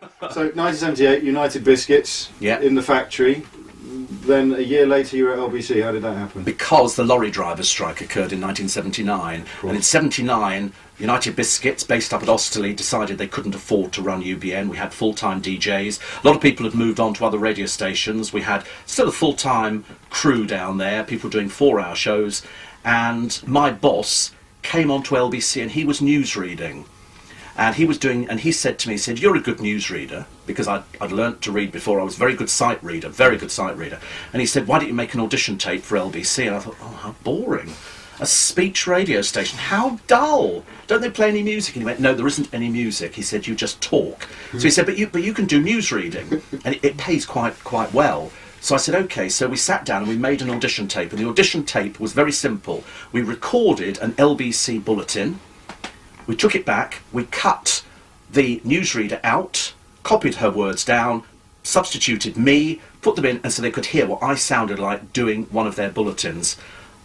So 1978, United Biscuits in the factory. Then a year later you were at LBC. How did that happen? Because the lorry drivers' strike occurred in 1979, and in 79 United Biscuits, based up at Osterley, decided they couldn't afford to run UBN. We had full-time DJs. A lot of people had moved on to other radio stations. We had still a full-time crew down there, people doing 4-hour shows, and my boss came on to LBC and he was newsreading. And he said to me, he said, "You're a good newsreader," because I'd learnt to read before. I was a very good sight reader, very good sight reader. And he said, "Why don't you make an audition tape for LBC?" And I thought, oh, how boring. A speech radio station, how dull. Don't they play any music? And he went, "No, there isn't any music." He said, "You just talk." So he said, but you can do newsreading, and it pays quite well. So I said, okay. So we sat down and we made an audition tape. And the audition tape was very simple. We recorded an LBC bulletin. We took it back, we cut the newsreader out, copied her words down, substituted me, put them in, and so they could hear what I sounded like doing one of their bulletins.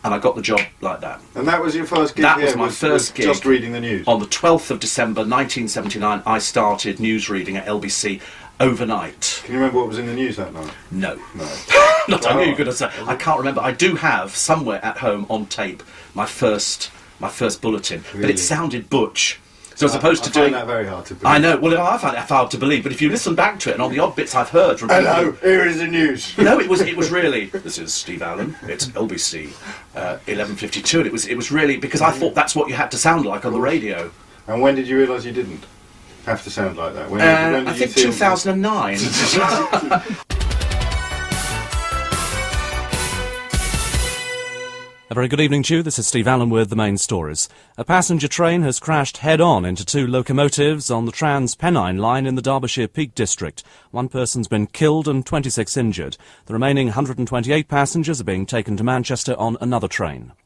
And I got the job like that. And that was your first gig? That was my first gig. Just reading the news? On the 12th of December 1979, I started newsreading at LBC overnight. Can you remember what was in the news that night? No. No. Not I knew you were going to say. I can't remember. I do have somewhere at home on tape my first bulletin, really? But it sounded butch. So as opposed to doing... I find that very hard to believe. I know, well I found it hard to believe, but if you listen back to it and on the odd bits I've heard from Hello, here is the news. No, it was really, "This is Steve Allen, it's LBC, 11:52, and it was really, because I thought that's what you had to sound like on the radio. And when did you realise you didn't have to sound like that? When did I think 2009. A very good evening to you. This is Steve Allen with the main stories. A passenger train has crashed head-on into 2 locomotives on the Trans-Pennine line in the Derbyshire Peak District. 1 person's been killed and 26 injured. The remaining 128 passengers are being taken to Manchester on another train.